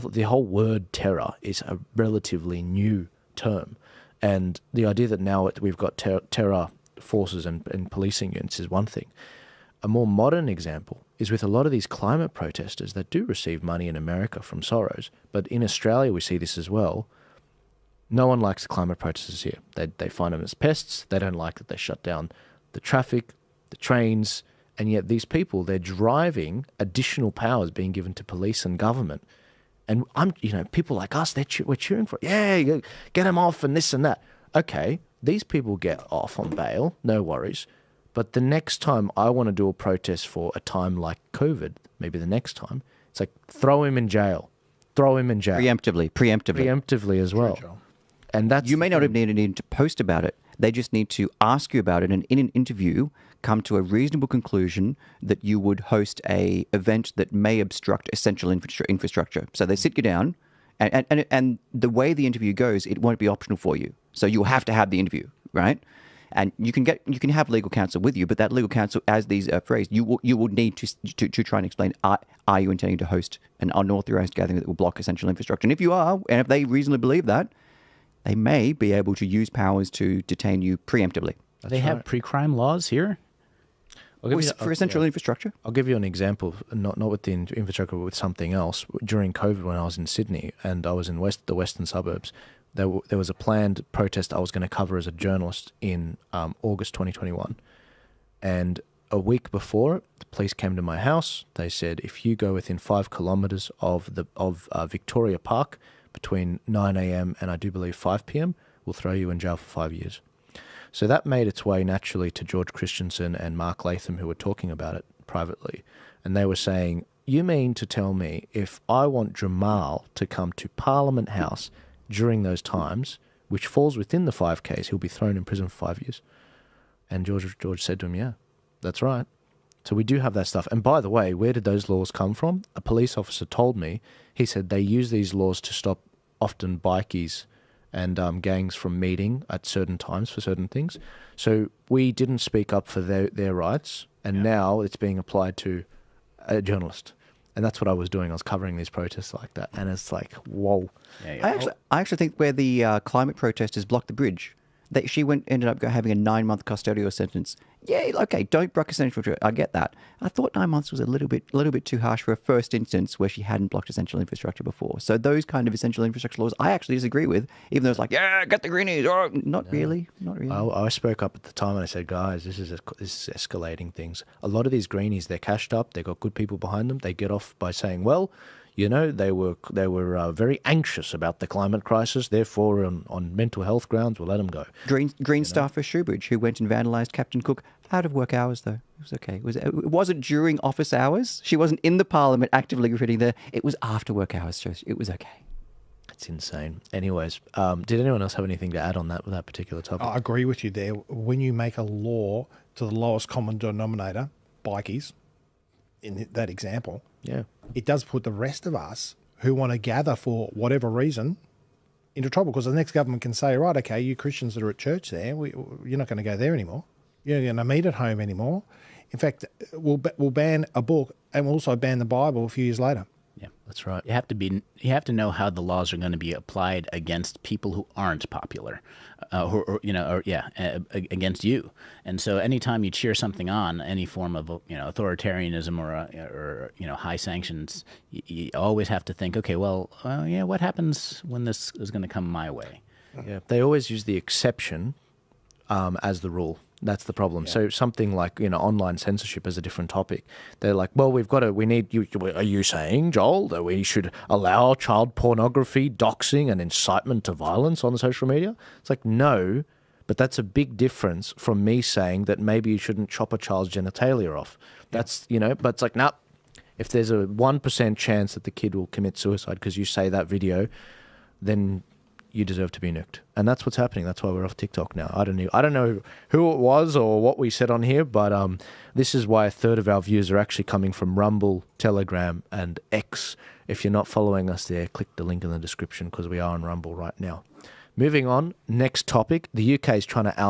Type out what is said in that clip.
the whole word terror is a relatively new term. And the idea that now we've got terror forces and policing units is one thing. A more modern example is with a lot of these climate protesters that do receive money in America from Soros, but in Australia we see this as well. No one likes the climate protesters here. They find them as pests. They don't like that they shut down the traffic, the trains, and yet these people, they're driving additional powers being given to police and government. And people like us, we're cheering for it. Yeah, get them off and this and that. Okay, these people get off on bail, no worries. But the next time I want to do a protest for a time like COVID, maybe the next time, it's like throw him in jail. Throw him in jail. Preemptively as well. Sure. And that's you may not have needed to post about it. They just need to ask you about it and in an interview come to a reasonable conclusion that you would host a event that may obstruct essential infrastructure. So they sit you down and the way the interview goes, it won't be optional for you. So you'll have to have the interview, right? And you can have legal counsel with you, but that legal counsel, as these are phrased, you will need to try and explain: are you intending to host an unauthorized gathering that will block essential infrastructure? And if you are, and if they reasonably believe that, they may be able to use powers to detain you preemptively. They have pre-crime laws here for essential infrastructure. I'll give you an example, not with the infrastructure, but with something else. During COVID, when I was in Sydney and I was in the western suburbs, there was a planned protest I was going to cover as a journalist in August 2021. And a week before, the police came to my house. They said, if you go within 5 kilometres of Victoria Park between 9 a.m. and I do believe 5 p.m., we'll throw you in jail for 5 years. So that made its way naturally to George Christensen and Mark Latham, who were talking about it privately. And they were saying, you mean to tell me if I want Jamal to come to Parliament House during those times, which falls within the 5Ks, he'll be thrown in prison for 5 years? And George said to him, yeah, that's right. So we do have that stuff. And by the way, where did those laws come from? A police officer told me, he said they use these laws to stop often bikies and gangs from meeting at certain times for certain things. So we didn't speak up for their rights, and now it's being applied to a journalist. And that's what I was doing. I was covering these protests like that. And it's like, whoa. I actually think where the climate protesters blocked the bridge, she ended up having a 9-month custodial sentence. Yeah, okay, don't block essential infrastructure. I get that. I thought 9 months was a little bit too harsh for a first instance where she hadn't blocked essential infrastructure before. So those kind of essential infrastructure laws, I actually disagree with, even though it's like, yeah, get the greenies. Oh, not really. I spoke up at the time and I said, guys, this is escalating things. A lot of these greenies, they're cashed up. They've got good people behind them. They get off by saying, well, they were very anxious about the climate crisis. Therefore, on mental health grounds, we'll let them go. Green staff for Shoebridge, who went and vandalised Captain Cook out of work hours, though. It was okay. It wasn't during office hours. She wasn't in the Parliament actively graffitiing there. It was after work hours, so it was okay. It's insane. Anyways, did anyone else have anything to add on that particular topic? I agree with you there. When you make a law to the lowest common denominator, bikies, in that example, yeah, it does put the rest of us who want to gather for whatever reason into trouble, because the next government can say, right, okay, you Christians that are at church there, you're not going to go there anymore. You're not going to meet at home anymore. In fact, we'll ban a book and we'll also ban the Bible a few years later. Yeah, that's right. You have to know how the laws are going to be applied against people who aren't popular, against you. And so, anytime you cheer something on, any form of authoritarianism or high sanctions, you always have to think, okay, what happens when this is going to come my way? Yeah, they always use the exception as the rule. That's the problem. Yeah. So something like, online censorship is a different topic. They're like, well, we need you. Are you saying, Joel, that we should allow child pornography, doxing and incitement to violence on social media? It's like, no, but that's a big difference from me saying that maybe you shouldn't chop a child's genitalia off. That's, but it's like, nah, if there's a 1% chance that the kid will commit suicide because you say that video, then you deserve to be nuked. And that's what's happening. That's why we're off TikTok now. I don't know who it was or what we said on here, but this is why a third of our views are actually coming from Rumble, Telegram, and X. If you're not following us there, click the link in the description because we are on Rumble right now. Moving on, next topic. The UK is trying to out